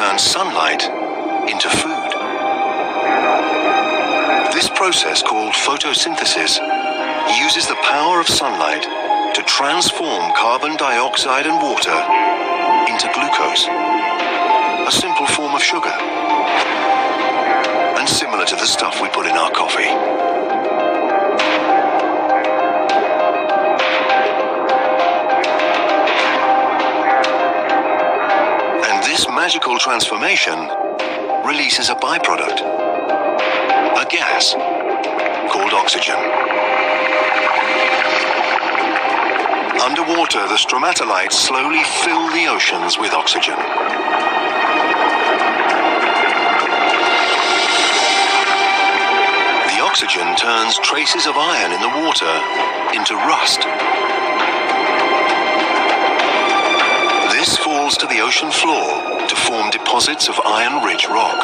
turn sunlight into food. This process, called photosynthesis, uses the power of sunlight to transform carbon dioxide and water into glucose, a simple form of sugar, and similar to the stuff we put in our coffee. And this magical transformation releases a byproduct, a gas called oxygen. Underwater, the stromatolites slowly fill the oceans with oxygen. The oxygen turns traces of iron in the water into rust. This falls to the ocean floor to form deposits of iron-rich rock.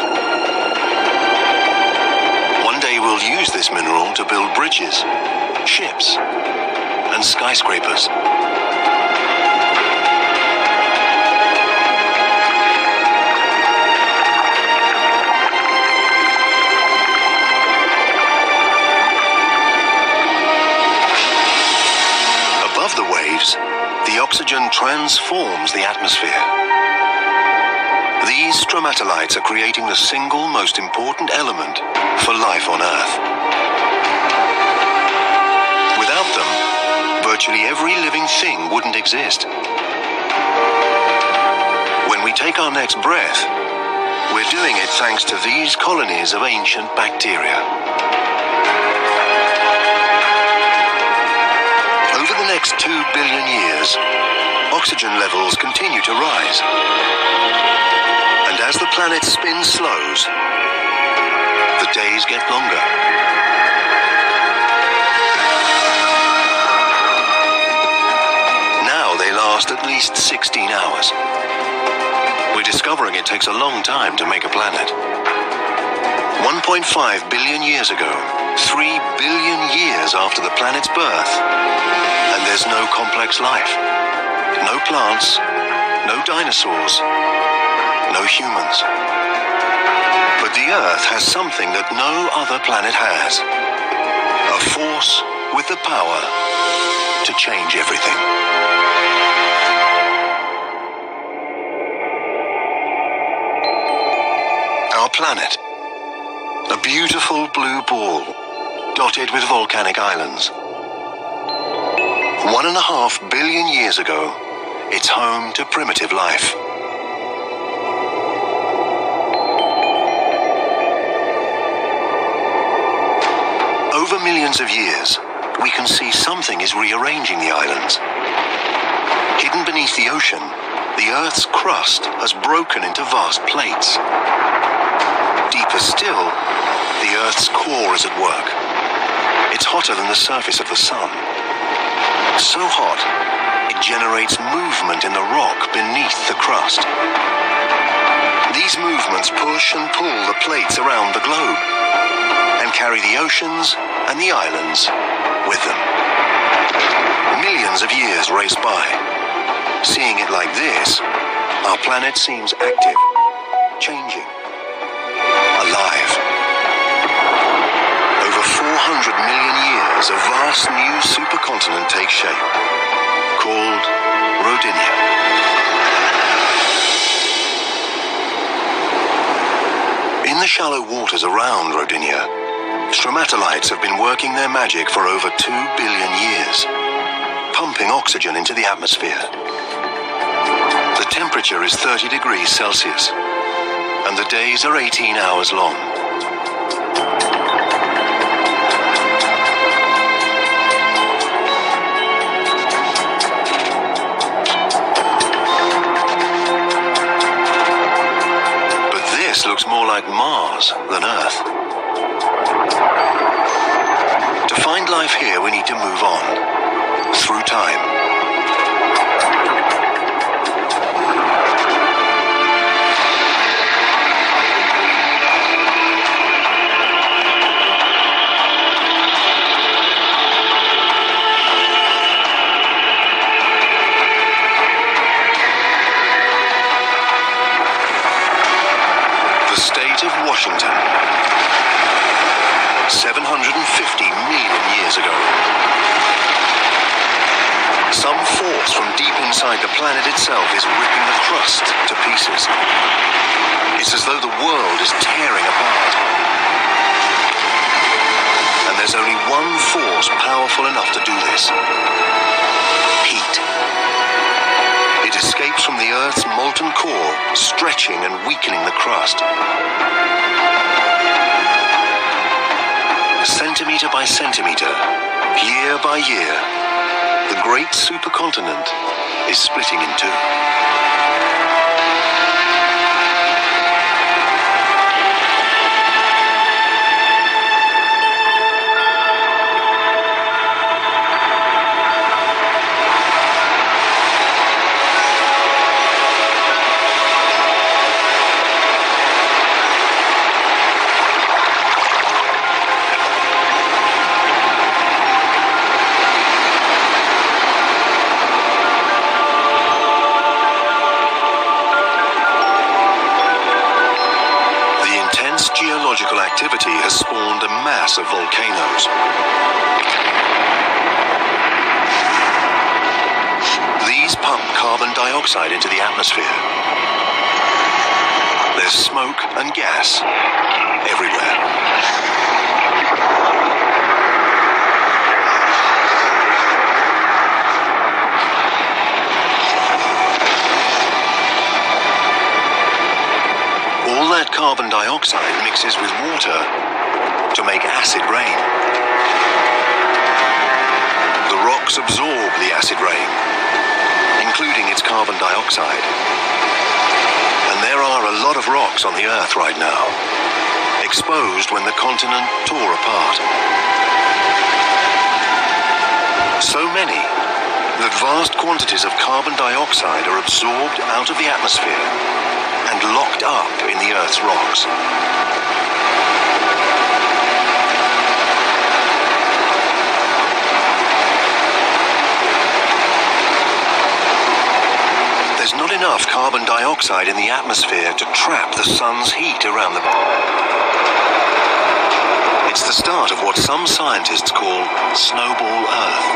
One day we'll use this mineral to build bridges, ships, and skyscrapers. Above the waves, the oxygen transforms the atmosphere. These stromatolites are creating the single most important element for life on Earth. Without them, virtually every living thing wouldn't exist. When we take our next breath, we're doing it thanks to these colonies of ancient bacteria. Over the next 2 billion years, oxygen levels continue to rise. And as the planet's spin slows, the days get longer. Now they last at least 16 hours. We're discovering it takes a long time to make a planet. 1.5 billion years ago, 3 billion years after the planet's birth, and there's no complex life. No plants, no dinosaurs, no humans. But the Earth has something that no other planet has. A force with the power to change everything. Our planet. A beautiful blue ball, dotted with volcanic islands. 1.5 billion years ago, it's home to primitive life. Over millions of years, we can see something is rearranging the islands. Hidden beneath the ocean, the Earth's crust has broken into vast plates. Deeper still, the Earth's core is at work. It's hotter than the surface of the sun. So hot, it generates movement in the rock beneath the crust. These movements push and pull the plates around the globe and carry the oceans and the islands with them. Millions of years race by. Seeing it like this, our planet seems active, changing, alive. Over 400 million years, a vast new supercontinent takes shape, called Rodinia. In the shallow waters around Rodinia, stromatolites have been working their magic for over 2 billion years, pumping oxygen into the atmosphere. The temperature is 30 degrees Celsius, and the days are 18 hours long. But this looks more like Mars than Earth. To find life here, we need to move on, through time. state of Washington, 750 million years ago. Some force from deep inside the planet itself is ripping the crust to pieces. It's as though the world is tearing apart. And there's only one force powerful enough to do this. Heat. It escapes from the Earth's molten core, stretching and weakening the crust. Centimeter by centimeter, year by year, the great supercontinent is splitting in two. Geological activity has spawned a mass of volcanoes. These pump carbon dioxide into the atmosphere. There's smoke and gas everywhere. All that carbon dioxide mixes with water to make acid rain. The rocks absorb the acid rain, including its carbon dioxide. And there are a lot of rocks on the Earth right now, exposed when the continent tore apart. So many that vast quantities of carbon dioxide are absorbed out of the atmosphere and locked up in the Earth's rocks. There's not enough carbon dioxide in the atmosphere to trap the sun's heat around the... It's the start of what some scientists call Snowball Earth,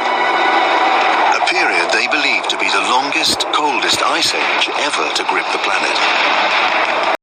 a period they believe to be the longest, coldest ice age ever to grip the planet.